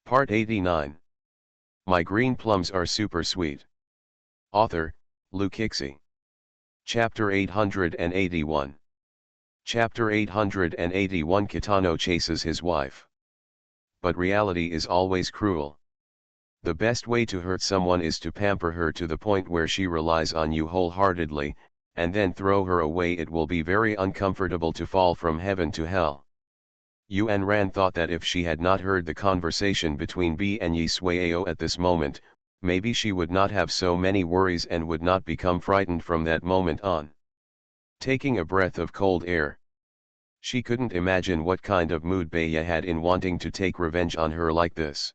Part 89. My green plums are super sweet. Author, Luke Hixie. Chapter 881. Chapter 881 Kitano chases his wife. But reality is always cruel. The best way to hurt someone is to pamper her to the point where she relies on you wholeheartedly, and then throw her away. It will be very uncomfortable to fall from heaven to hell. Yuan Ran thought that if she had not heard the conversation between B and Yi Suiao at this moment, maybe she would not have so many worries and would not become frightened from that moment on. Taking a breath of cold air. She couldn't imagine what kind of mood Beiya had in wanting to take revenge on her like this.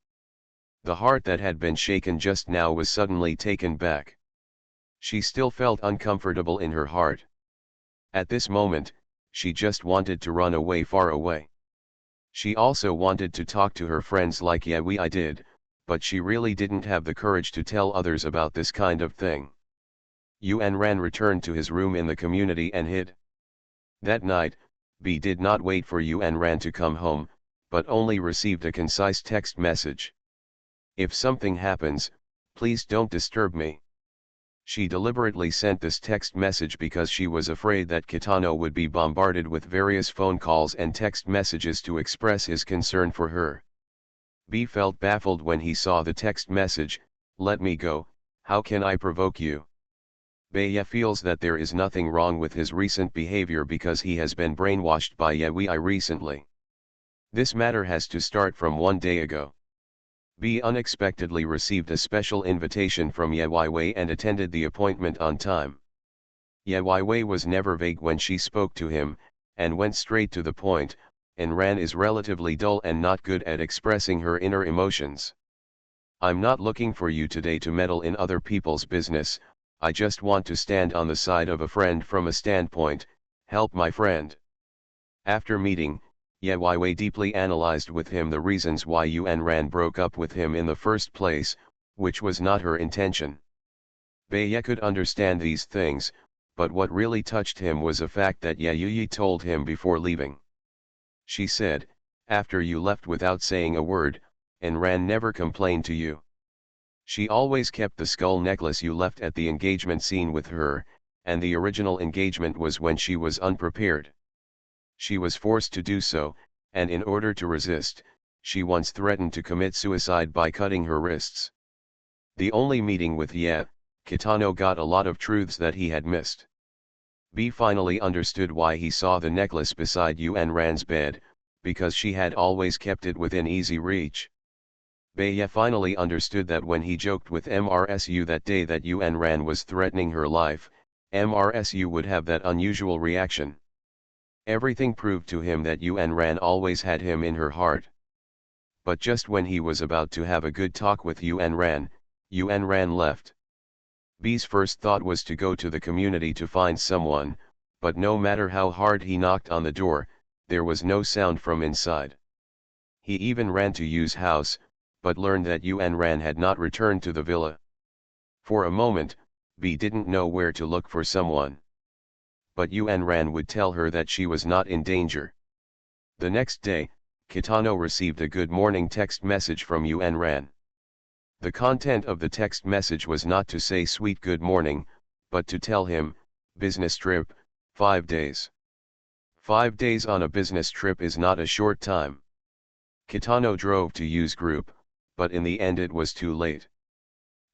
The heart that had been shaken just now was suddenly taken back. She still felt uncomfortable in her heart. At this moment, she just wanted to run away, far away. She also wanted to talk to her friends like I did, but she really didn't have the courage to tell others about this kind of thing. Yuan Ran returned to his room in the community and hid. That night, B did not wait for Yuan Ran to come home, but only received a concise text message. If something happens, please don't disturb me. She deliberately sent this text message because she was afraid that Kitano would be bombarded with various phone calls and text messages to express his concern for her. B felt baffled when he saw the text message, "Let me go, how can I provoke you?" Beiya feels that there is nothing wrong with his recent behavior because he has been brainwashed by Yui recently. This matter has to start from 1 day ago. B unexpectedly received a special invitation from Yui and attended the appointment on time. Yui was never vague when she spoke to him, and went straight to the point, and Ran is relatively dull and not good at expressing her inner emotions. "I'm not looking for you today to meddle in other people's business, I just want to stand on the side of a friend from a standpoint, help my friend." After meeting, Yui deeply analyzed with him the reasons why Yuan Ran broke up with him in the first place, which was not her intention. Beiya could understand these things, but what really touched him was a fact that Yui told him before leaving. She said, "After you left without saying a word, and Ran never complained to you. She always kept the skull necklace you left at the engagement scene with her, and the original engagement was when she was unprepared. She was forced to do so, and in order to resist, she once threatened to commit suicide by cutting her wrists." The only meeting with Kitano got a lot of truths that he had missed. B finally understood why he saw the necklace beside Yuan Ran's bed, because she had always kept it within easy reach. Beiya finally understood that when he joked with MRSU that day that Yuan Ran was threatening her life, MRSU would have that unusual reaction. Everything proved to him that Yuan Ran always had him in her heart. But just when he was about to have a good talk with Yuan Ran left. B's first thought was to go to the community to find someone, but no matter how hard he knocked on the door, there was no sound from inside. He even ran to Yu's house, but learned that Yuan Ran had not returned to the villa. For a moment, B didn't know where to look for someone. But Yuan Ran would tell her that she was not in danger. The next day, Kitano received a good morning text message from Yuan Ran. The content of the text message was not to say sweet good morning, but to tell him, business trip, 5 days. 5 days on a business trip is not a short time. Kitano drove to Yu's group, but in the end it was too late.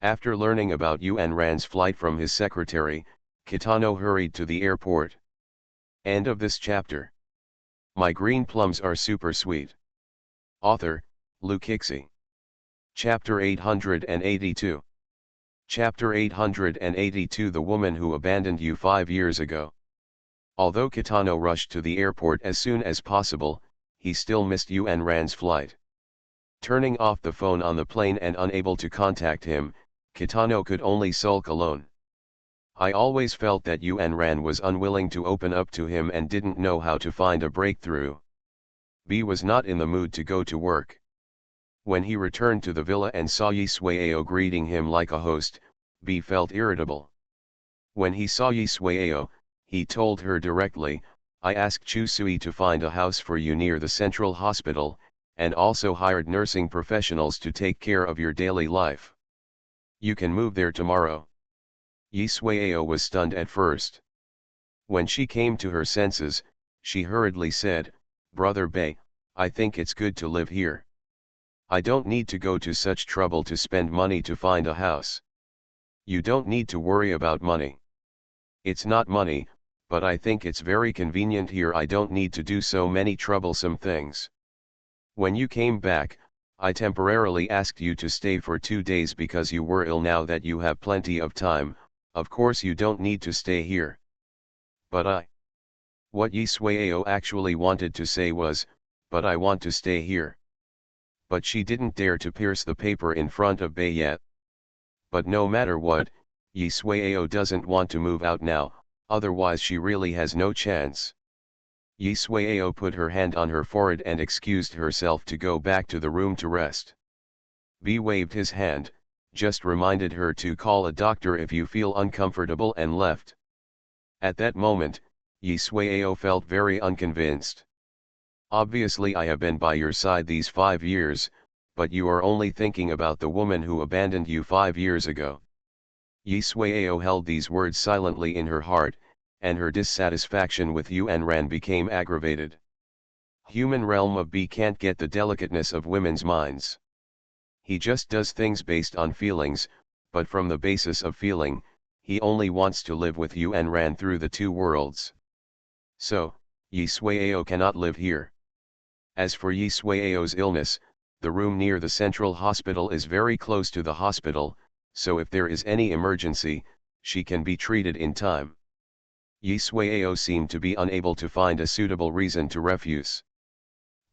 After learning about Yuan Ran's flight from his secretary, Kitano hurried to the airport. End of this chapter. My green plums are super sweet. Author, Luke Hixie. Chapter 882. Chapter 882 The woman who abandoned you 5 years ago. Although Kitano rushed to the airport as soon as possible, he still missed Yuan Ran's flight. Turning off the phone on the plane and unable to contact him, Kitano could only sulk alone. "I always felt that Yuan Ran was unwilling to open up to him and didn't know how to find a breakthrough." B was not in the mood to go to work. When he returned to the villa and saw Yi Suiao greeting him like a host, B felt irritable. When he saw Yi Suiao, he told her directly, "I asked Chu Sui to find a house for you near the central hospital, and also hired nursing professionals to take care of your daily life. You can move there tomorrow. Yi Sueo was stunned at first. When she came to her senses, she hurriedly said, "Brother Bei, I think it's good to live here. I don't need to go to such trouble to spend money to find a house." "You don't need to worry about money. It's not money, but I think it's very convenient here. I don't need to do so many troublesome things. When you came back, I temporarily asked you to stay for 2 days because you were ill. Now that you have plenty of time, of course you don't need to stay here." "But What Yi Sueo actually wanted to say was, "But I want to stay here." But she didn't dare to pierce the paper in front of Bei yet. But no matter what, Yi Sueo doesn't want to move out now, otherwise she really has no chance. Yi Sueo put her hand on her forehead and excused herself to go back to the room to rest. Bei waved his hand, just reminded her to call a doctor if you feel uncomfortable, and left. At that moment, Yi Sueo felt very unconvinced. "Obviously I have been by your side these 5 years, but you are only thinking about the woman who abandoned you 5 years ago." Yi Sueo held these words silently in her heart, and her dissatisfaction with Yuan Ran became aggravated. Human realm of Bei can't get the delicateness of women's minds. He just does things based on feelings, but from the basis of feeling, he only wants to live with Yuan Ran through the two worlds. So, Yi Sueo cannot live here. As for Yi Sueo's illness, the room near the central hospital is very close to the hospital, so if there is any emergency, she can be treated in time. Yi Sueo seemed to be unable to find a suitable reason to refuse.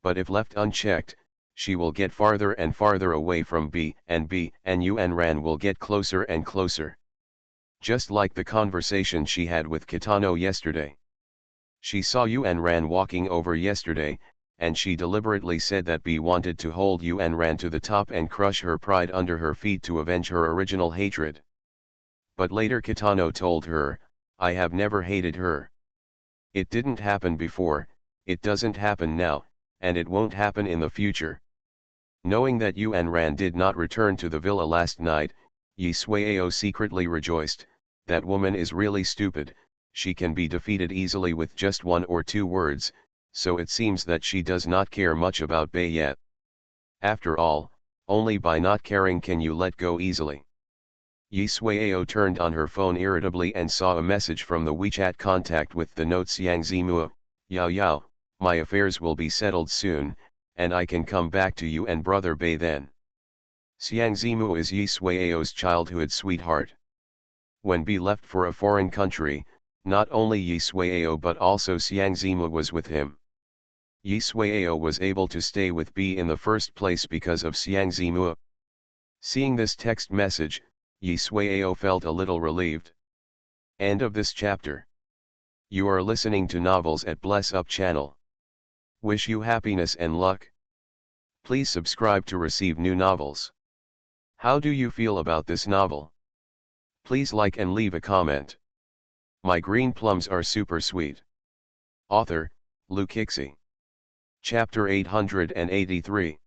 But if left unchecked, she will get farther and farther away from Bei, and Yuan Ran will get closer and closer. Just like the conversation she had with Kitano yesterday. She saw Yuan Ran walking over yesterday, and she deliberately said that Bei wanted to hold Yuan Ran to the top and crush her pride under her feet to avenge her original hatred. But later Kitano told her, "I have never hated her. It didn't happen before, it doesn't happen now, and it won't happen in the future." Knowing that Yuan Ran did not return to the villa last night, Yi Sueo secretly rejoiced. That woman is really stupid, she can be defeated easily with just 1 or 2 words, so it seems that she does not care much about Bei yet. After all, only by not caring can you let go easily. Yi Sueo turned on her phone irritably and saw a message from the WeChat contact with the note, "Xiang Zimua, Yao Yao, my affairs will be settled soon, and I can come back to you and brother Bei then." Xiang Zimu is Yi Sueo's childhood sweetheart. When Bei left for a foreign country, not only Yi Sueo but also Xiang Zimu was with him. Yi Sueo was able to stay with Bei in the first place because of Xiang Zimu. Seeing this text message, Yi Sueo felt a little relieved. End of this chapter. You are listening to Novels at Bless Up channel. Wish you happiness and luck. Please subscribe to receive new novels. How do you feel about this novel? Please like and leave a comment. My green plums are super sweet. Author, Lukixi. Chapter 883.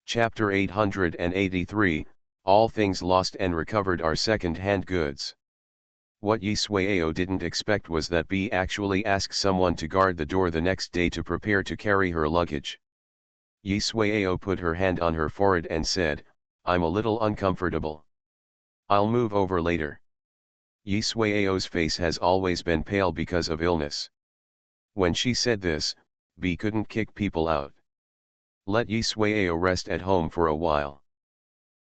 Chapter 883, All things lost and recovered are second-hand goods. What Yi Sueo didn't expect was that Bei actually asked someone to guard the door the next day to prepare to carry her luggage. Yi Sueo put her hand on her forehead and said, "I'm a little uncomfortable. I'll move over later." Yi Sueo's face has always been pale because of illness. When she said this, Bei couldn't kick people out. Let Yi Sueo rest at home for a while.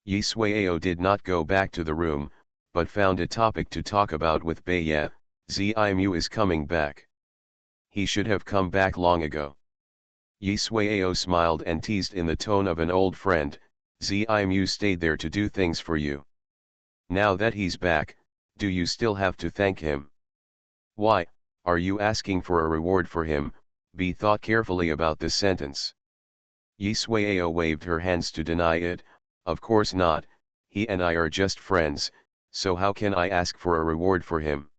Yi Sueo did not go back to the room, but found a topic to talk about with Bei. "Yeah, Zimu is coming back. He should have come back long ago." Yi Sueo smiled and teased in the tone of an old friend, "Zimu stayed there to do things for you. Now that he's back, do you still have to thank him?" "Why, are you asking for a reward for him?" Bei thought carefully about this sentence. Yi Sueo waved her hands to deny it. "Of course not, he and I are just friends, so how can I ask for a reward for him?"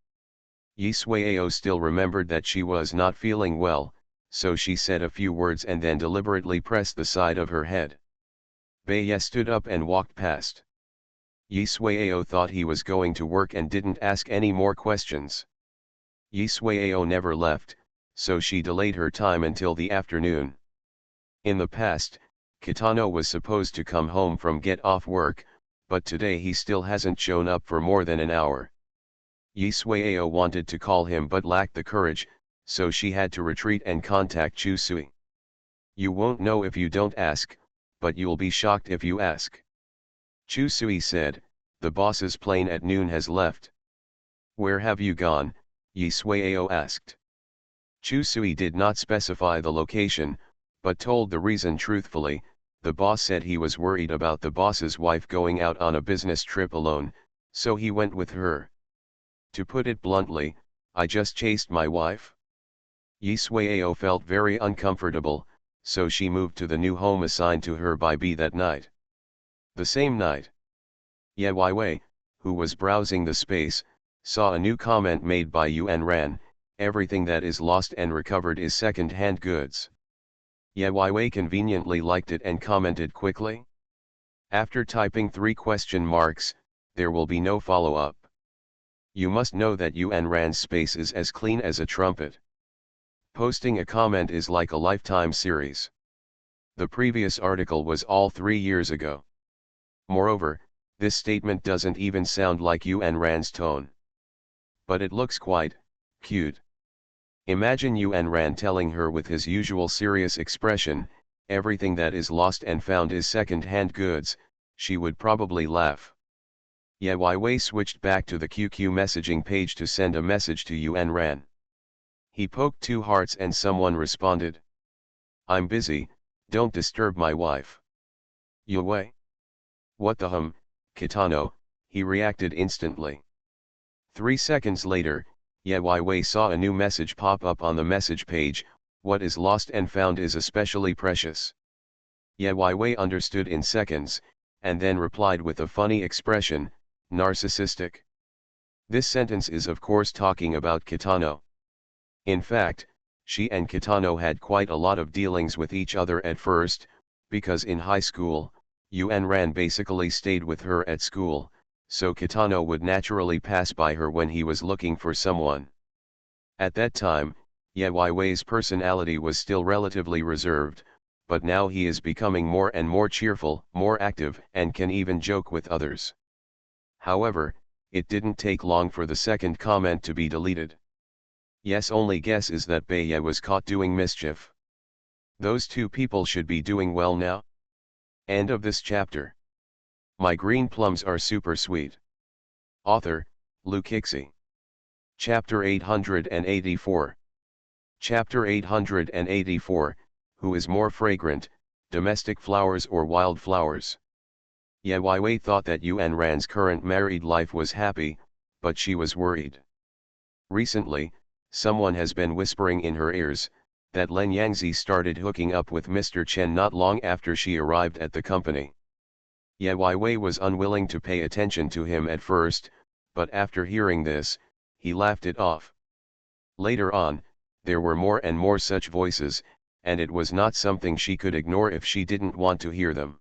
Yi Sueo still remembered that she was not feeling well, so she said a few words and then deliberately pressed the side of her head. Beye stood up and walked past. Yi Sueo thought he was going to work and didn't ask any more questions. Yi Sueo never left, so she delayed her time until the afternoon. In the past, Kitano was supposed to come home from get off work, but today he still hasn't shown up for more than an hour. Yi Sueo wanted to call him but lacked the courage, so she had to retreat and contact Chu Sui. You won't know if you don't ask, but you'll be shocked if you ask. Chu Sui said, the boss's plane at noon has left. Where have you gone? Yi Sueo asked. Chu Sui did not specify the location, but told the reason truthfully. The boss said he was worried about the boss's wife going out on a business trip alone, so he went with her. To put it bluntly, I just chased my wife. Yi Sueo felt very uncomfortable, so she moved to the new home assigned to her by B that night. The same night, Ye Weiwei, who was browsing the space, saw a new comment made by Yuan Ran, everything that is lost and recovered is second-hand goods. Ye Weiwei conveniently liked it and commented quickly. After typing 3 question marks, there will be no follow-up. You must know that Yuan Ran's space is as clean as a trumpet. Posting a comment is like a lifetime series. The previous article was all 3 years ago. Moreover, this statement doesn't even sound like Yuan Ran's tone. But it looks quite cute. Imagine Yuan Ran telling her with his usual serious expression, everything that is lost and found is second-hand goods. She would probably laugh. Ye Weiwei switched back to the QQ messaging page to send a message to Yuan Ran. He poked 2 hearts and someone responded. I'm busy, don't disturb my wife. Yue? What the Kitano, he reacted instantly. 3 seconds later, Ye Weiwei saw a new message pop up on the message page, what is lost and found is especially precious. Ye Weiwei understood in seconds, and then replied with a funny expression, narcissistic. This sentence is of course talking about Kitano. In fact, she and Kitano had quite a lot of dealings with each other at first, because in high school, Yuan Ran basically stayed with her at school, so Kitano would naturally pass by her when he was looking for someone. At that time, Ye Weiwei's personality was still relatively reserved, but now he is becoming more and more cheerful, more active, and can even joke with others. However, it didn't take long for the second comment to be deleted. Yes, only guess is that Beye was caught doing mischief. Those 2 people should be doing well now. End of this chapter. My green plums are super sweet. Author, Lu Kixi. Chapter 884. Chapter 884, Who is more fragrant, domestic flowers or wild flowers? Ye Weiwei thought that Yuan Ran's current married life was happy, but she was worried. Recently, someone has been whispering in her ears, that Len Yangzi started hooking up with Mr. Chen not long after she arrived at the company. Ye Weiwei was unwilling to pay attention to him at first, but after hearing this, he laughed it off. Later on, there were more and more such voices, and it was not something she could ignore if she didn't want to hear them.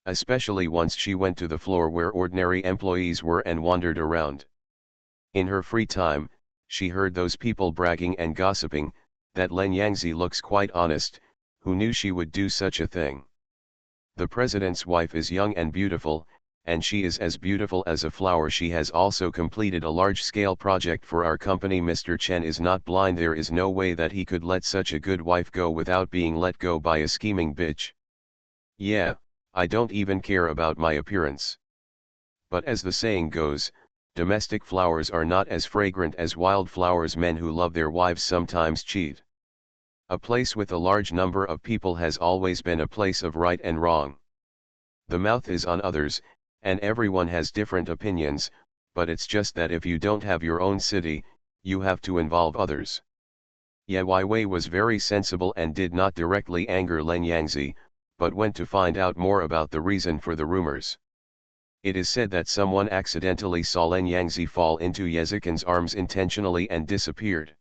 Especially once she went to the floor where ordinary employees were and wandered around. In her free time, she heard those people bragging and gossiping, that Len Yangzi looks quite honest, who knew she would do such a thing. The president's wife is young and beautiful, and she is as beautiful as a flower. She has also completed a large-scale project for our company. Mr. Chen is not blind. There is no way that he could let such a good wife go without being let go by a scheming bitch. Yeah, I don't even care about my appearance. But as the saying goes, domestic flowers are not as fragrant as wild flowers. Men who love their wives sometimes cheat. A place with a large number of people has always been a place of right and wrong. The mouth is on others, and everyone has different opinions, but it's just that if you don't have your own city, you have to involve others. Ye Weiwei was very sensible and did not directly anger Len Yangzi, but went to find out more about the reason for the rumors. It is said that someone accidentally saw Len Yangzi fall into Yezikin's arms intentionally and disappeared.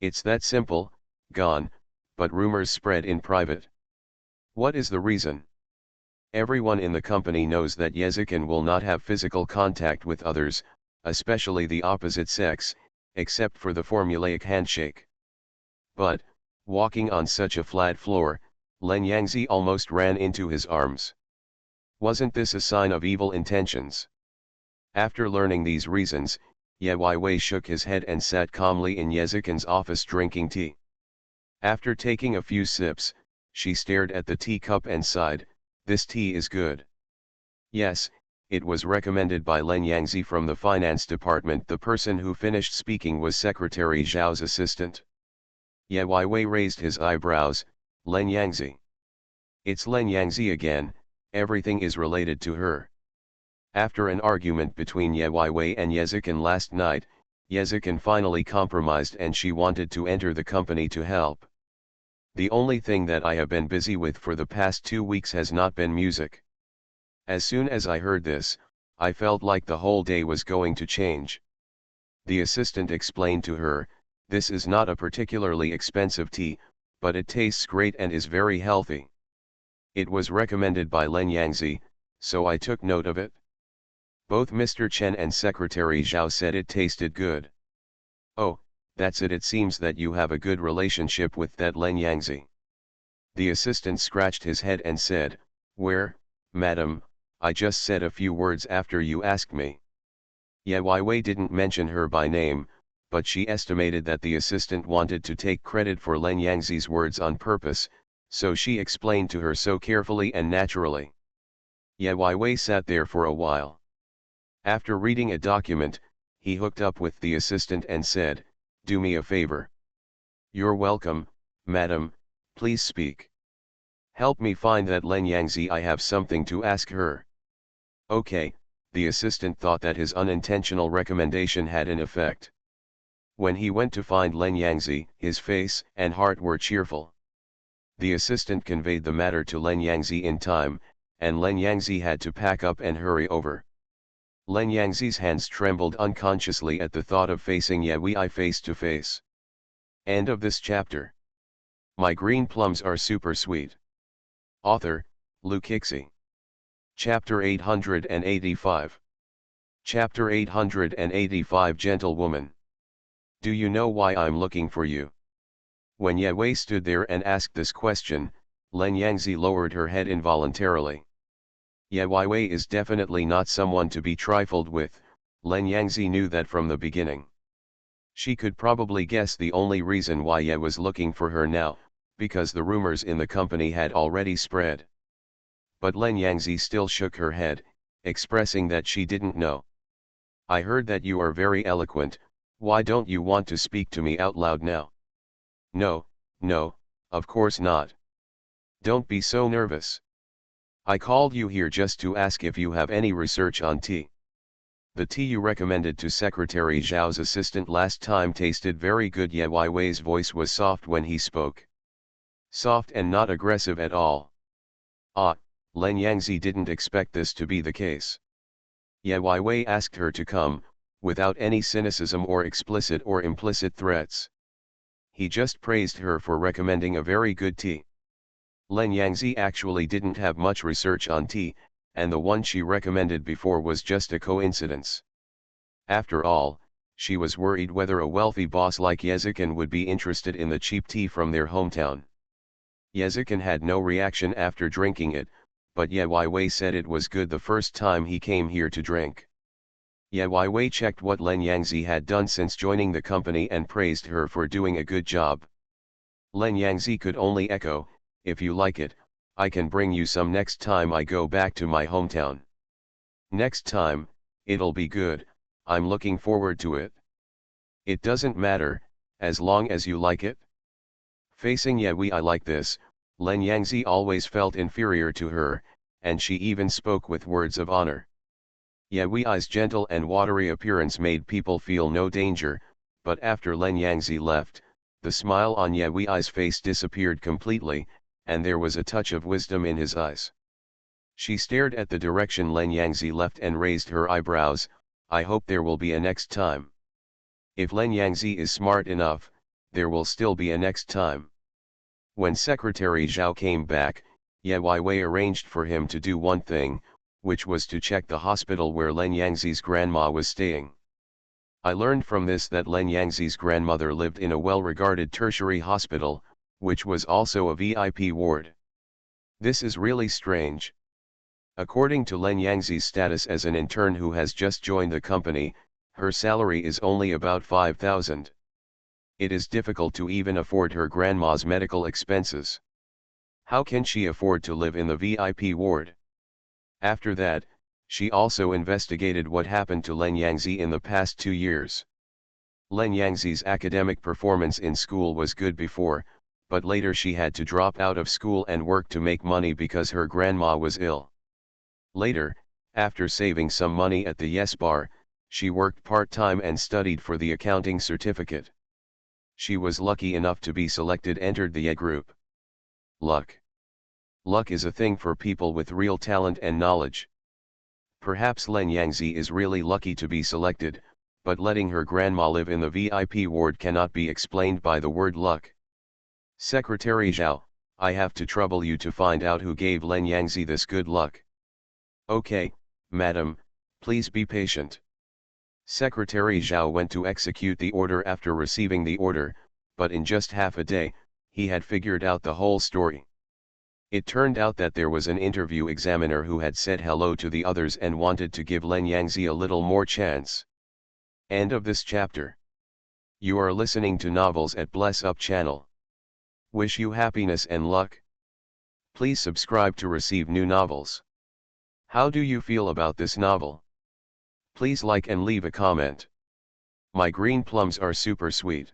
It's that simple, gone, but rumors spread in private. What is the reason? Everyone in the company knows that Yezikin will not have physical contact with others, especially the opposite sex, except for the formulaic handshake. But, walking on such a flat floor, Len Yangzi almost ran into his arms. Wasn't this a sign of evil intentions? After learning these reasons, Ye Weiwei shook his head and sat calmly in Yezikin's office drinking tea. After taking a few sips, she stared at the teacup and sighed, "This tea is good." Yes, it was recommended by Len Yangzi from the finance department. The person who finished speaking was Secretary Zhao's assistant. Ye Weiwei raised his eyebrows. Len Yangzi. It's Len Yangzi again, everything is related to her. After an argument between Ye Weiwei and Yezikin last night, Yezikin finally compromised and she wanted to enter the company to help. The only thing that I have been busy with for the past 2 weeks has not been music. As soon as I heard this, I felt like the whole day was going to change. The assistant explained to her, "This is not a particularly expensive tea, but it tastes great and is very healthy. It was recommended by Len Yangzi, so I took note of it." Both Mr. Chen and Secretary Zhao said it tasted good. "Oh, that's it. It seems that you have a good relationship with that Len Yangzi." The assistant scratched his head and said, "Where, madam, I just said a few words after you asked me." Ye Weiwei didn't mention her by name, but she estimated that the assistant wanted to take credit for Len Yangzi's words on purpose, so she explained to her so carefully and naturally. Ye Weiwei sat there for a while. After reading a document, he hooked up with the assistant and said, "Do me a favor." "You're welcome, madam, please speak." "Help me find that Len Yangzi. I have something to ask her." "Okay." The assistant thought that his unintentional recommendation had an effect. When he went to find Len Yangzi, his face and heart were cheerful. The assistant conveyed the matter to Len Yangzi in time, and Len Yangzi had to pack up and hurry over. Len Yangzi's hands trembled unconsciously at the thought of facing Ye Weiwei face to face. End of this chapter. My green plums are super sweet. Author, Lu Kixi. Chapter 885. Chapter 885. Gentlewoman. Do you know why I'm looking for you? When Ye Wei stood there and asked this question, Len Yangzi lowered her head involuntarily. Ye Weiwei is definitely not someone to be trifled with, Len Yangzi knew that from the beginning. She could probably guess the only reason why Ye was looking for her now, because the rumors in the company had already spread. But Len Yangzi still shook her head, expressing that she didn't know. "I heard that you are very eloquent, why don't you want to speak to me out loud now?" "No, no, of course not. Don't be so nervous. I called you here just to ask if you have any research on tea. The tea you recommended to Secretary Zhao's assistant last time tasted very good." Ye Weiwei's voice was soft when he spoke. Soft and not aggressive at all. Ah, Len Yangzi didn't expect this to be the case. Ye Weiwei asked her to come, without any cynicism or explicit or implicit threats. He just praised her for recommending a very good tea. Len Yangzi actually didn't have much research on tea, and the one she recommended before was just a coincidence. After all, she was worried whether a wealthy boss like Yezikin would be interested in the cheap tea from their hometown. Yezikin had no reaction after drinking it, but Ye Weiwei said it was good the first time he came here to drink. Ye Weiwei checked what Len Yangzi had done since joining the company and praised her for doing a good job. Len Yangzi could only echo, "If you like it, I can bring you some next time I go back to my hometown." "Next time, it'll be good, I'm looking forward to it." "It doesn't matter, as long as you like it." Facing Ye Weiwei like this, Len Yangzi always felt inferior to her, and she even spoke with words of honor. Ye Weiwei's gentle and watery appearance made people feel no danger, but after Len Yangzi left, the smile on Ye Weiwei's face disappeared completely, and there was a touch of wisdom in his eyes. She stared at the direction Len Yangzi left and raised her eyebrows. "I hope there will be a next time." If Len Yangzi is smart enough, there will still be a next time. When Secretary Zhao came back, Ye Weiwei arranged for him to do one thing, which was to check the hospital where Len Yangzi's grandma was staying. I learned from this that Len Yangzi's grandmother lived in a well-regarded tertiary hospital, which was also a VIP ward. This is really strange. According to Len Yangzi's status as an intern who has just joined the company, her salary is only about 5,000. It is difficult to even afford her grandma's medical expenses. How can she afford to live in the VIP ward? After that, she also investigated what happened to Len Yangzi in the past 2 years. Len Yangzi's academic performance in school was good before, but later she had to drop out of school and work to make money because her grandma was ill. Later, after saving some money at the Yes Bar, she worked part-time and studied for the accounting certificate. She was lucky enough to be selected entered the A group. Luck. Luck is a thing for people with real talent and knowledge. Perhaps Len Yangzi is really lucky to be selected, but letting her grandma live in the VIP ward cannot be explained by the word luck. Secretary Zhao, I have to trouble you to find out who gave Len Yangzi this good luck. Okay, madam, please be patient. Secretary Zhao went to execute the order after receiving the order, but in just half a day, he had figured out the whole story. It turned out that there was an interview examiner who had said hello to the others and wanted to give Len Yangzi a little more chance. End of this chapter. You are listening to Novels at Bless Up channel. Wish you happiness and luck. Please subscribe to receive new novels. How do you feel about this novel? Please like and leave a comment. My green plums are super sweet.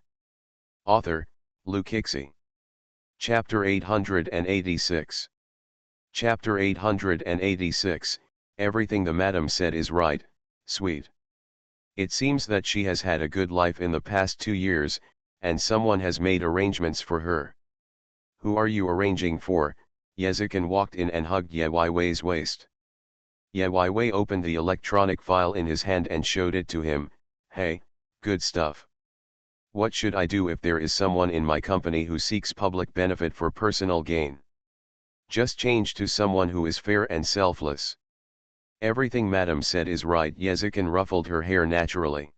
Author, Lukixi. Chapter 886. Chapter 886, Everything the madam said is right, sweet. It seems that she has had a good life in the past 2 years, and someone has made arrangements for her. Who are you arranging for? Yezikin walked in and hugged Ye Weiwei's waist. Ye Weiwei opened the electronic file in his hand and showed it to him. Hey, good stuff. What should I do if there is someone in my company who seeks public benefit for personal gain? Just change to someone who is fair and selfless. Everything madam said is right. Yezikin ruffled her hair naturally.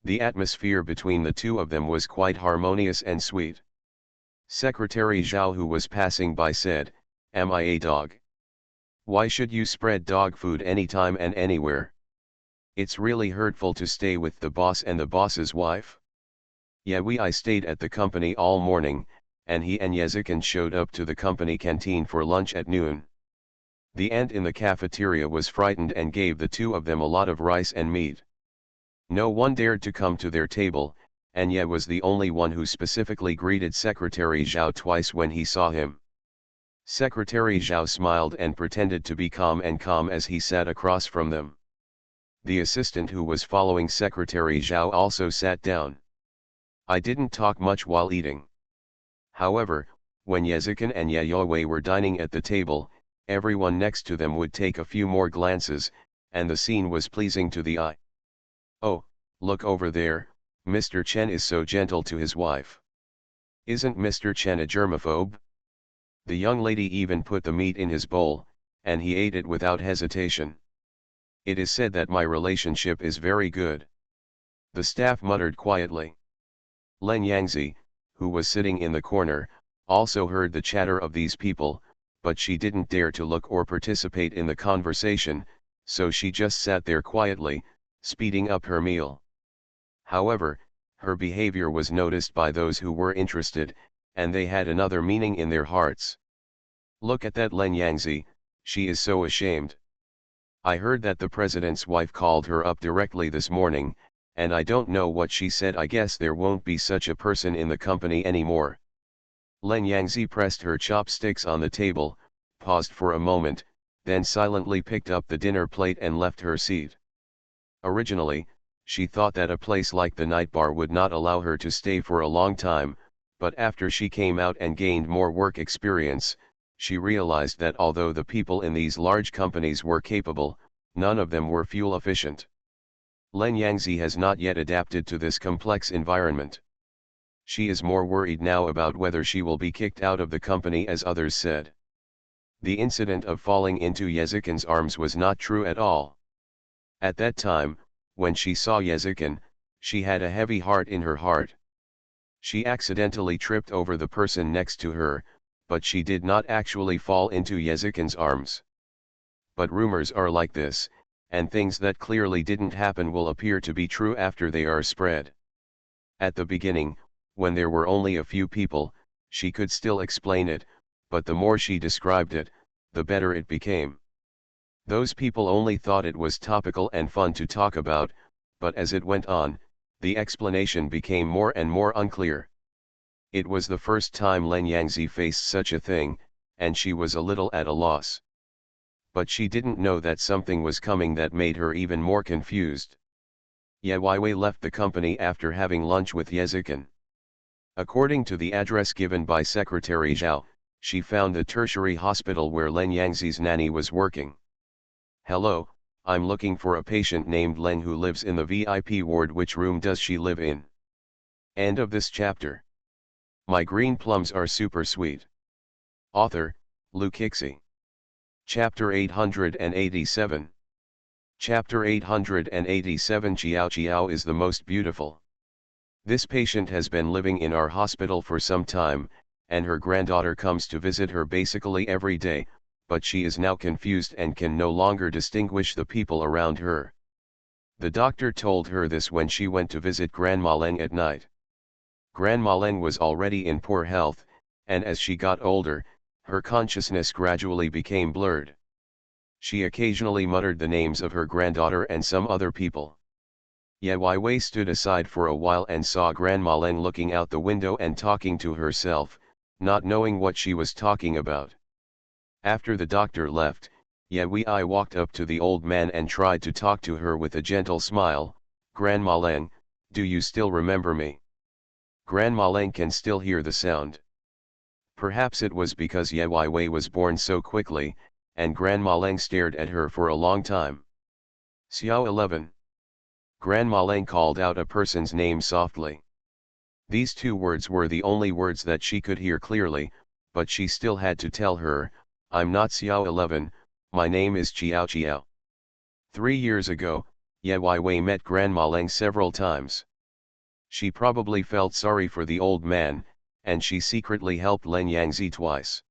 The atmosphere between the two of them was quite harmonious and sweet. Secretary Zhao, who was passing by, said, "Am I a dog? Why should you spread dog food anytime and anywhere? It's really hurtful to stay with the boss and the boss's wife." Yeah, I stayed at the company all morning, and he and Yezikin showed up to the company canteen for lunch at noon. The ant in the cafeteria was frightened and gave the two of them a lot of rice and meat. No one dared to come to their table, and Ye was the only one who specifically greeted Secretary Zhao twice when he saw him. Secretary Zhao smiled and pretended to be calm as he sat across from them. The assistant who was following Secretary Zhao also sat down. I didn't talk much while eating. However, when Yezikin and Ye Weiwei were dining at the table, everyone next to them would take a few more glances, and the scene was pleasing to the eye. Oh, look over there, Mr. Chen is so gentle to his wife. Isn't Mr. Chen a germaphobe? The young lady even put the meat in his bowl, and he ate it without hesitation. It is said that my relationship is very good. The staff muttered quietly. Len Yangzi, who was sitting in the corner, also heard the chatter of these people, but she didn't dare to look or participate in the conversation, so she just sat there quietly, speeding up her meal. However, her behavior was noticed by those who were interested, and they had another meaning in their hearts. Look at that Len Yangzi, she is so ashamed. I heard that the president's wife called her up directly this morning, and I don't know what she said. I guess there won't be such a person in the company anymore. Len Yangzi pressed her chopsticks on the table, paused for a moment, then silently picked up the dinner plate and left her seat. Originally, she thought that a place like the night bar would not allow her to stay for a long time, but after she came out and gained more work experience, she realized that although the people in these large companies were capable, none of them were fuel efficient. Len Yangzi has not yet adapted to this complex environment. She is more worried now about whether she will be kicked out of the company, as others said. The incident of falling into Yezikin's arms was not true at all. At that time, when she saw Yezikin, she had a heavy heart in her heart. She accidentally tripped over the person next to her, but she did not actually fall into Yezikin's arms. But rumors are like this, and things that clearly didn't happen will appear to be true after they are spread. At the beginning, when there were only a few people, she could still explain it, but the more she described it, the better it became. Those people only thought it was topical and fun to talk about, but as it went on, the explanation became more and more unclear. It was the first time Len Yangzi faced such a thing, and she was a little at a loss. But she didn't know that something was coming that made her even more confused. Ye Weiwei left the company after having lunch with Yezikin. According to the address given by Secretary Zhao, she found the tertiary hospital where Len Yangzi's nanny was working. "Hello, I'm looking for a patient named Len who lives in the VIP ward. Which room does she live in?" End of this chapter. My green plums are super sweet. Author, Lu Kixi. Chapter 887. Chapter 887. Chiao Chiao is the most beautiful. This patient has been living in our hospital for some time, and her granddaughter comes to visit her basically every day, but she is now confused and can no longer distinguish the people around her. The doctor told her this when she went to visit Grandma Leng at night. Grandma Leng was already in poor health, and as she got older, her consciousness gradually became blurred. She occasionally muttered the names of her granddaughter and some other people. Ye Weiwei stood aside for a while and saw Grandma Leng looking out the window and talking to herself, not knowing what she was talking about. After the doctor left, Ye Wei walked up to the old man and tried to talk to her with a gentle smile. "Grandma Leng, do you still remember me?" Grandma Leng can still hear the sound. Perhaps it was because Ye Weiwei was born so quickly, and Grandma Leng stared at her for a long time. Xiao 11. Grandma Leng called out a person's name softly. These two words were the only words that she could hear clearly, but she still had to tell her, "I'm not Xiao 11, my name is Chiao Chiao." 3 years ago, Ye Weiwei met Grandma Leng several times. She probably felt sorry for the old man, and she secretly helped Len Yangzi twice.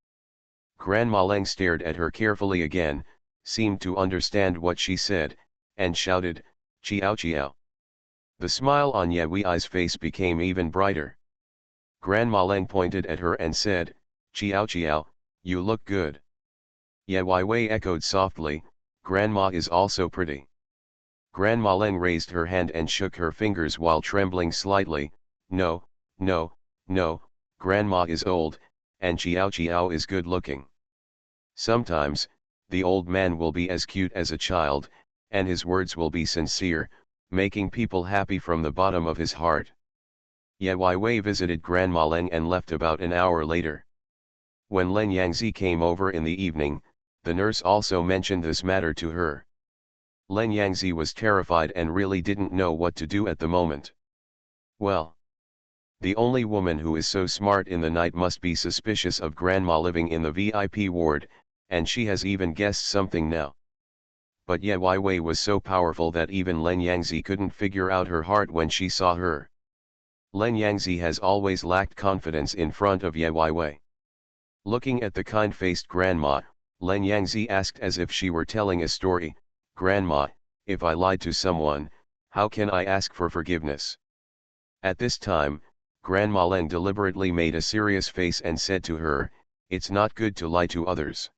Grandma Leng stared at her carefully again, seemed to understand what she said, and shouted, "Chiao Chiao." The smile on Ye Wei's face became even brighter. Grandma Leng pointed at her and said, "Chiao Chiao, you look good." Ye Weiwei echoed softly, "Grandma is also pretty." Grandma Leng raised her hand and shook her fingers while trembling slightly. "No, no, no, Grandma is old, and Chiao Chiao is good looking." Sometimes, the old man will be as cute as a child, and his words will be sincere, making people happy from the bottom of his heart. Ye Weiwei visited Grandma Leng and left about an hour later. When Len Yangzi came over in the evening, the nurse also mentioned this matter to her. Len Yangzi was terrified and really didn't know what to do at the moment. Well, the only woman who is so smart in the night must be suspicious of Grandma living in the VIP ward, and she has even guessed something now. But Ye Weiwei was so powerful that even Len Yangzi couldn't figure out her heart when she saw her. Len Yangzi has always lacked confidence in front of Ye Weiwei. Looking at the kind-faced grandma, Len Yangzi asked as if she were telling a story, "Grandma, if I lied to someone, how can I ask for forgiveness?" At this time, Grandma Leng deliberately made a serious face and said to her, "It's not good to lie to others."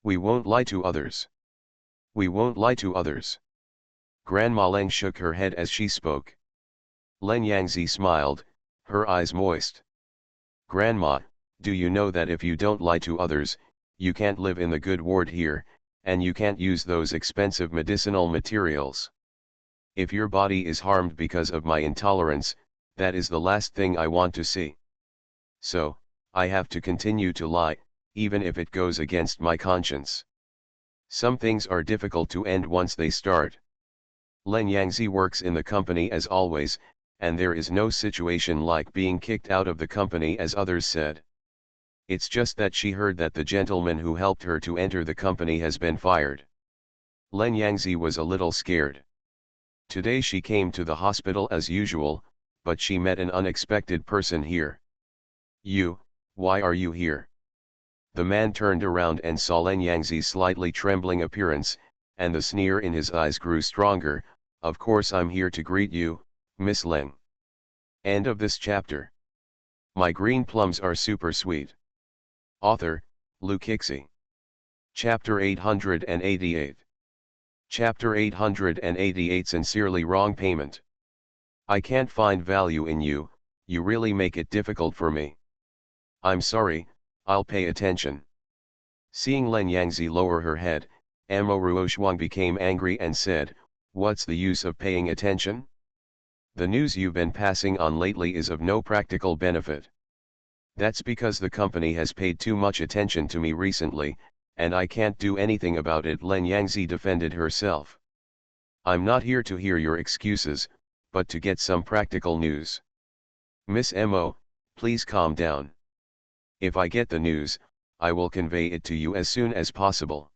"We won't lie to others. We won't lie to others." Grandma Leng shook her head as she spoke. Len Yangzi smiled, her eyes moist. "Grandma, do you know that if you don't lie to others, you can't live in the good ward here, and you can't use those expensive medicinal materials? If your body is harmed because of my intolerance, that is the last thing I want to see. So, I have to continue to lie, even if it goes against my conscience. Some things are difficult to end once they start." Len Yangzi works in the company as always, and there is no situation like being kicked out of the company as others said. It's just that she heard that the gentleman who helped her to enter the company has been fired. Len Yangzi was a little scared. Today she came to the hospital as usual, but she met an unexpected person here. "You, why are you here?" The man turned around and saw Len Yangzi's slightly trembling appearance, and the sneer in his eyes grew stronger. "Of course I'm here to greet you, Miss Len." End of this chapter. My green plums are super sweet. Author, Luke Hixie. Chapter 888. Chapter 888 Sincerely Wrong Payment. I can't find value in you, you really make it difficult for me. I'm sorry, I'll pay attention. Seeing Len Yangzi lower her head, Amo Ruoshuang became angry and said, "What's the use of paying attention? The news you've been passing on lately is of no practical benefit. That's because the company has paid too much attention to me recently, and I can't do anything about it." Len Yangzi defended herself. "I'm not here to hear your excuses, but to get some practical news. Miss Mo, please calm down. If I get the news, I will convey it to you as soon as possible.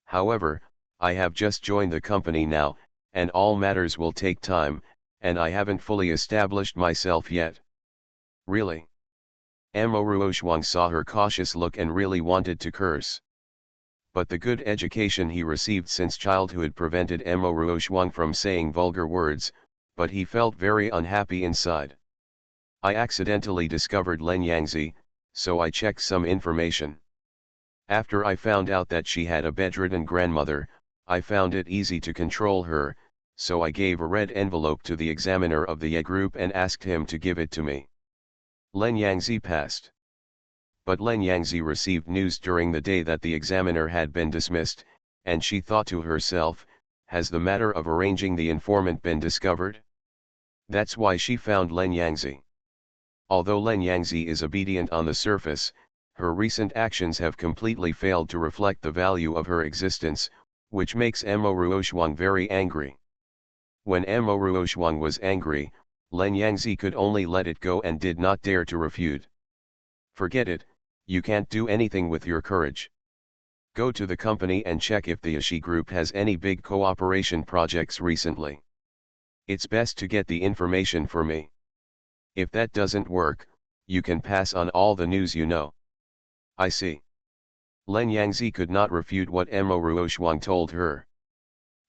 However, I have just joined the company now, and all matters will take time, and I haven't fully established myself yet." "Really?" Amo Ruoshuang saw her cautious look and really wanted to curse. But the good education he received since childhood prevented Amo Ruoshuang from saying vulgar words, but he felt very unhappy inside. "I accidentally discovered Len Yangzi, so I checked some information. After I found out that she had a bedridden grandmother, I found it easy to control her, so I gave a red envelope to the examiner of the Ye group and asked him to give it to me. Len Yangzi passed. But Len Yangzi received news during the day that the examiner had been dismissed, and she thought to herself, has the matter of arranging the informant been discovered? That's why she found Len Yangzi. Although Len Yangzi is obedient on the surface, her recent actions have completely failed to reflect the value of her existence, which makes Amo Ruoshuang very angry. When Amo Ruoshuang was angry, Len Yangzi could only let it go and did not dare to refute. "Forget it, you can't do anything with your courage. Go to the company and check if the Ashi group has any big cooperation projects recently. It's best to get the information for me. If that doesn't work, you can pass on all the news you know." "I see." Len Yangzi could not refute what Amo Ruoshuang told her.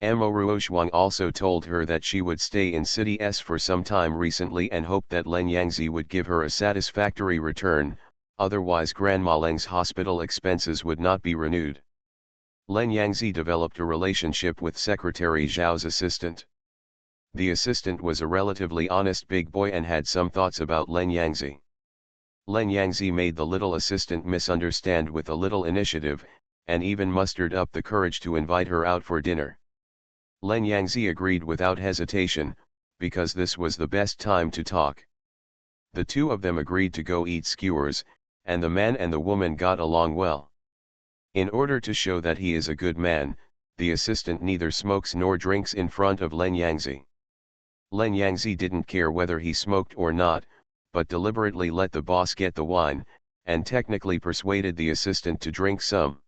Amo Ruoshuang also told her that she would stay in City S for some time recently and hoped that Len Yangzi would give her a satisfactory return, otherwise Grandma Leng's hospital expenses would not be renewed. Len Yangzi developed a relationship with Secretary Zhao's assistant. The assistant was a relatively honest big boy and had some thoughts about Len Yangzi. Len Yangzi made the little assistant misunderstand with a little initiative, and even mustered up the courage to invite her out for dinner. Len Yangzi agreed without hesitation, because this was the best time to talk. The two of them agreed to go eat skewers, and the man and the woman got along well. In order to show that he is a good man, the assistant neither smokes nor drinks in front of Len Yangzi. Len Yangzi didn't care whether he smoked or not, but deliberately let the boss get the wine, and technically persuaded the assistant to drink some.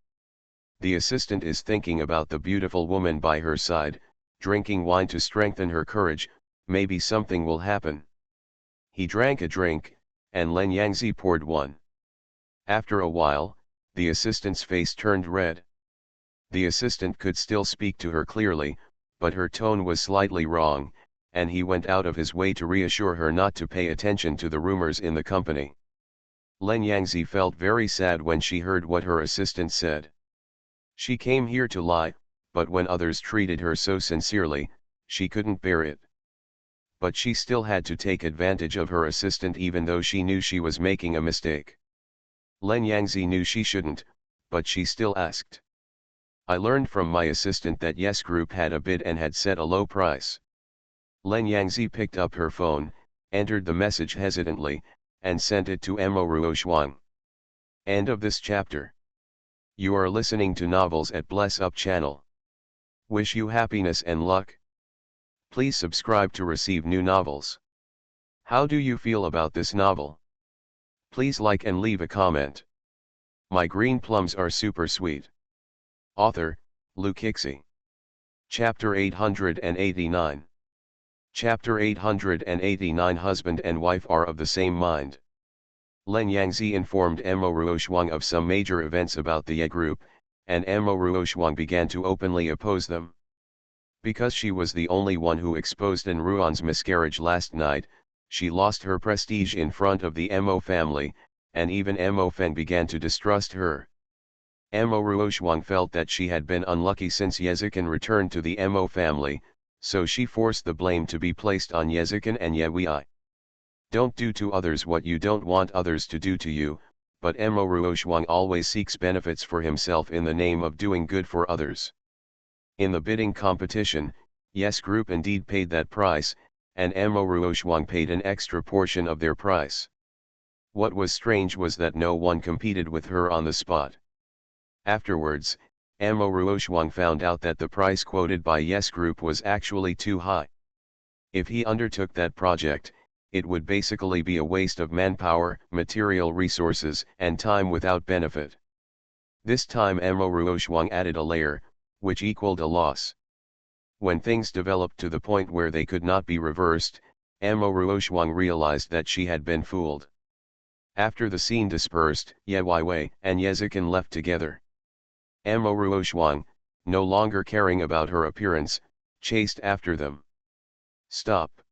The assistant is thinking about the beautiful woman by her side, drinking wine to strengthen her courage, maybe something will happen. He drank a drink, and Len Yangzi poured one. After a while, the assistant's face turned red. The assistant could still speak to her clearly, but her tone was slightly wrong, and he went out of his way to reassure her not to pay attention to the rumors in the company. Len Yangzi felt very sad when she heard what her assistant said. She came here to lie, but when others treated her so sincerely, she couldn't bear it. But she still had to take advantage of her assistant even though she knew she was making a mistake. Len Yangzi knew she shouldn't, but she still asked. "I learned from my assistant that Yes Group had a bid and had set a low price." Len Yangzi picked up her phone, entered the message hesitantly, and sent it to Amo Ruoshuang. End of this chapter. You are listening to Novels at Bless Up channel. Wish you happiness and luck. Please subscribe to receive new novels. How do you feel about this novel? Please like and leave a comment. My green plums are super sweet. Author, Luke Hixie. Chapter 889. Chapter 889. Husband and wife are of the same mind. Len Yangzi informed Mo Ruoshuang of some major events about the Ye group, and Mo Ruoshuang began to openly oppose them. Because she was the only one who exposed An Ruan's miscarriage last night, she lost her prestige in front of the Mo family, and even Mo Feng began to distrust her. Mo Ruoshuang felt that she had been unlucky since Yezican returned to the Mo family, so she forced the blame to be placed on Yezican and Ye Wei. Don't do to others what you don't want others to do to you, but Mo Ruoshuang always seeks benefits for himself in the name of doing good for others. In the bidding competition, Yes Group indeed paid that price, and Mo Ruoshuang paid an extra portion of their price. What was strange was that no one competed with her on the spot. Afterwards, Mo Ruoshuang found out that the price quoted by Yes Group was actually too high. If he undertook that project, it would basically be a waste of manpower, material resources, and time without benefit. This time Mo Ruoshuang added a layer, which equaled a loss. When things developed to the point where they could not be reversed, Mo Ruoshuang realized that she had been fooled. After the scene dispersed, Ye Wei and Yezican left together. Mo Ruoshuang, no longer caring about her appearance, chased after them. Stop!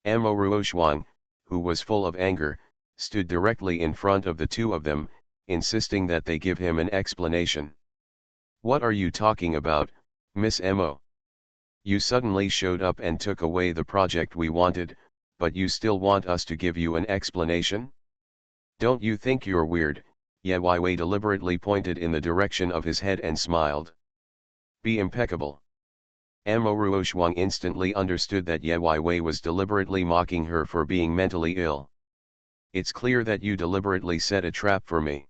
Mo Ruoshuang, who was full of anger, stood directly in front of the two of them, insisting that they give him an explanation. What are you talking about, Miss Mo? You suddenly showed up and took away the project we wanted, but you still want us to give you an explanation? Don't you think you're weird? Ye Wei deliberately pointed in the direction of his head and smiled. Be impeccable. Mo Ruoshuang instantly understood that Ye Wei was deliberately mocking her for being mentally ill. It's clear that you deliberately set a trap for me.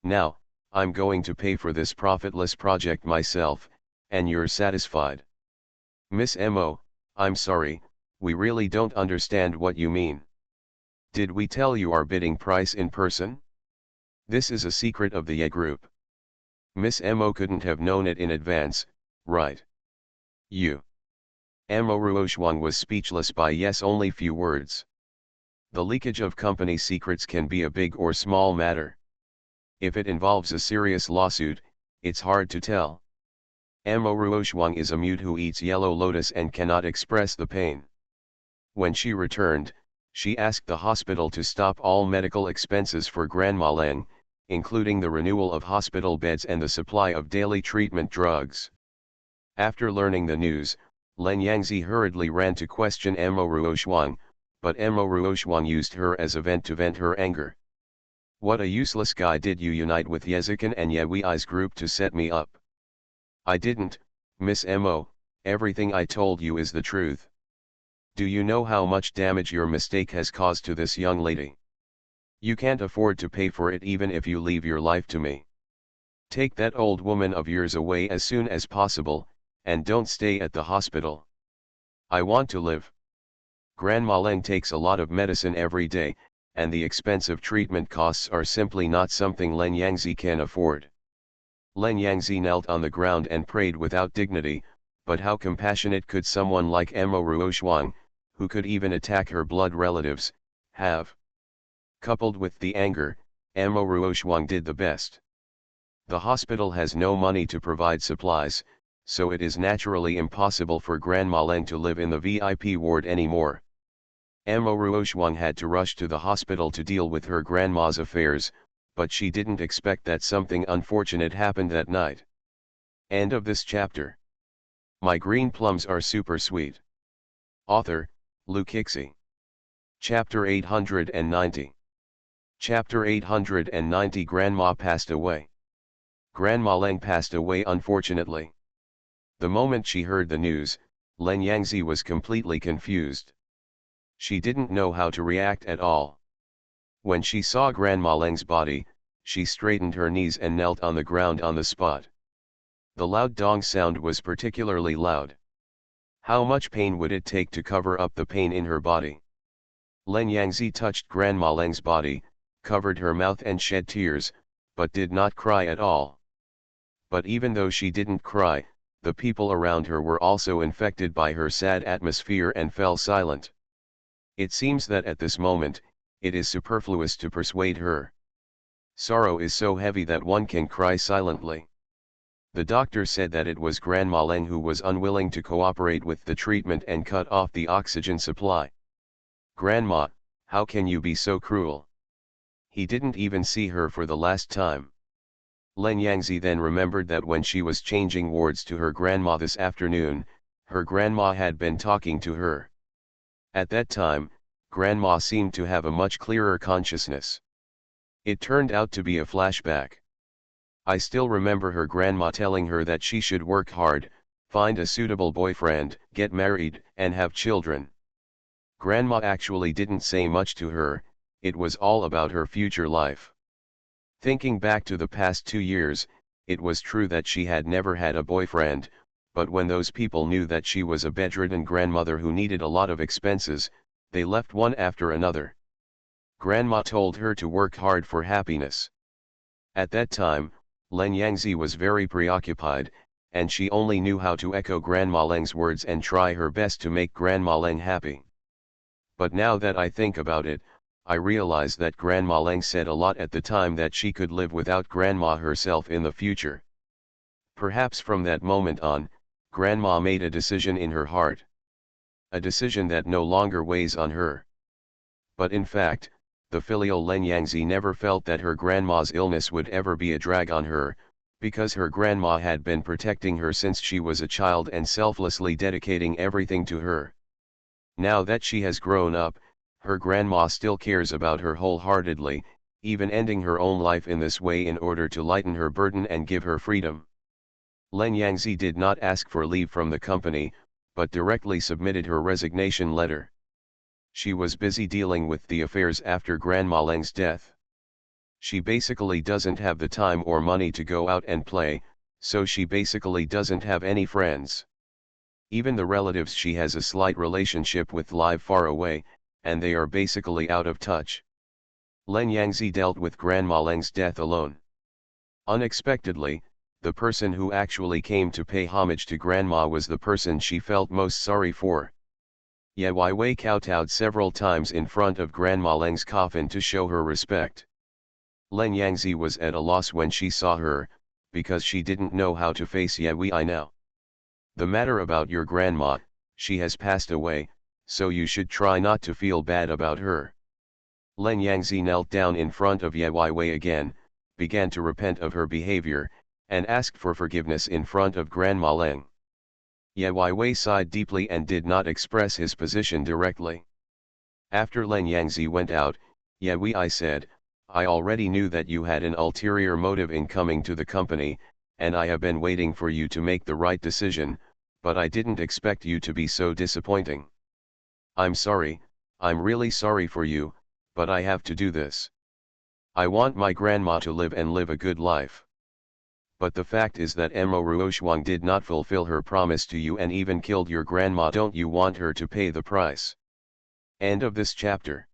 Now, I'm going to pay for this profitless project myself, and you're satisfied. Miss Mo, I'm sorry, we really don't understand what you mean. Did we tell you our bidding price in person? This is a secret of the Ye group. Miss Mo couldn't have known it in advance, right? You. Mo Ruoshuang was speechless by Yes' only few words. The leakage of company secrets can be a big or small matter. If it involves a serious lawsuit, it's hard to tell. Mo Ruoshuang is a mute who eats yellow lotus and cannot express the pain. When she returned, she asked the hospital to stop all medical expenses for Grandma Leng, including the renewal of hospital beds and the supply of daily treatment drugs. After learning the news, Len Yangzi hurriedly ran to question Mo Ruoshuang, but Mo Ruoshuang used her as a vent to vent her anger. What a useless guy! Did you unite with Yezican and Ye Wei's group to set me up? I didn't, Miss Mo, everything I told you is the truth. Do you know how much damage your mistake has caused to this young lady? You can't afford to pay for it even if you leave your life to me. Take that old woman of yours away as soon as possible, and don't stay at the hospital. I want to live. Grandma Leng takes a lot of medicine every day, and the expensive treatment costs are simply not something Len Yangzi can afford. Len Yangzi knelt on the ground and prayed without dignity, but how compassionate could someone like Mo Ruoshuang, who could even attack her blood relatives, have? Coupled with the anger, Mo Ruoshuang did the best. The hospital has no money to provide supplies, so it is naturally impossible for Grandma Leng to live in the VIP ward anymore. Mo Ruoshuang had to rush to the hospital to deal with her grandma's affairs, but she didn't expect that something unfortunate happened that night. End of this chapter. My green plums are super sweet. Author, Luke Hixie. Chapter 890. Chapter 890. Grandma passed away. Grandma Leng passed away unfortunately. The moment she heard the news, Len Yangzi was completely confused. She didn't know how to react at all. When she saw Grandma Leng's body, she straightened her knees and knelt on the ground on the spot. The loud dong sound was particularly loud. How much pain would it take to cover up the pain in her body? Len Yangzi touched Grandma Leng's body, covered her mouth and shed tears, but did not cry at all. But even though she didn't cry, the people around her were also infected by her sad atmosphere and fell silent. It seems that at this moment, it is superfluous to persuade her. Sorrow is so heavy that one can cry silently. The doctor said that it was Grandma Leng who was unwilling to cooperate with the treatment and cut off the oxygen supply. "Grandma, how can you be so cruel? He didn't even see her for the last time." Len Yangzi then remembered that when she was changing wards to her grandma this afternoon, her grandma had been talking to her. At that time, Grandma seemed to have a much clearer consciousness. It turned out to be a flashback. I still remember her grandma telling her that she should work hard, find a suitable boyfriend, get married, and have children. Grandma actually didn't say much to her, it was all about her future life. Thinking back to the past 2 years, it was true that she had never had a boyfriend, but when those people knew that she was a bedridden grandmother who needed a lot of expenses, they left one after another. Grandma told her to work hard for happiness. At that time, Len Yangzi was very preoccupied, and she only knew how to echo Grandma Leng's words and try her best to make Grandma Leng happy. But now that I think about it, I realize that Grandma Leng said a lot at the time that she could live without Grandma herself in the future. Perhaps from that moment on, Grandma made a decision in her heart. A decision that no longer weighs on her. But in fact, the filial Len Yangzi never felt that her grandma's illness would ever be a drag on her, because her grandma had been protecting her since she was a child and selflessly dedicating everything to her. Now that she has grown up, her grandma still cares about her wholeheartedly, even ending her own life in this way in order to lighten her burden and give her freedom. Len Yangzi did not ask for leave from the company, but directly submitted her resignation letter. She was busy dealing with the affairs after Grandma Leng's death. She basically doesn't have the time or money to go out and play, so she basically doesn't have any friends. Even the relatives she has a slight relationship with live far away, and they are basically out of touch. Len Yangzi dealt with Grandma Leng's death alone. Unexpectedly, the person who actually came to pay homage to Grandma was the person she felt most sorry for. Ye Wei kowtowed several times in front of Grandma Leng's coffin to show her respect. Len Yangzi was at a loss when she saw her, because she didn't know how to face Ye Wei now. "The matter about your grandma, she has passed away, so you should try not to feel bad about her." Len Yangzi knelt down in front of Ye Wei again, began to repent of her behavior, and asked for forgiveness in front of Grandma Leng. Ye Wei sighed deeply and did not express his position directly. After Len Yangzi went out, Ye Wei said, "I already knew that you had an ulterior motive in coming to the company, and I have been waiting for you to make the right decision, but I didn't expect you to be so disappointing. I'm sorry, I'm really sorry for you, but I have to do this. I want my grandma to live and live a good life. But the fact is that Mo Ruoshuang did not fulfill her promise to you and even killed your grandma. Don't you want her to pay the price?" End of this chapter.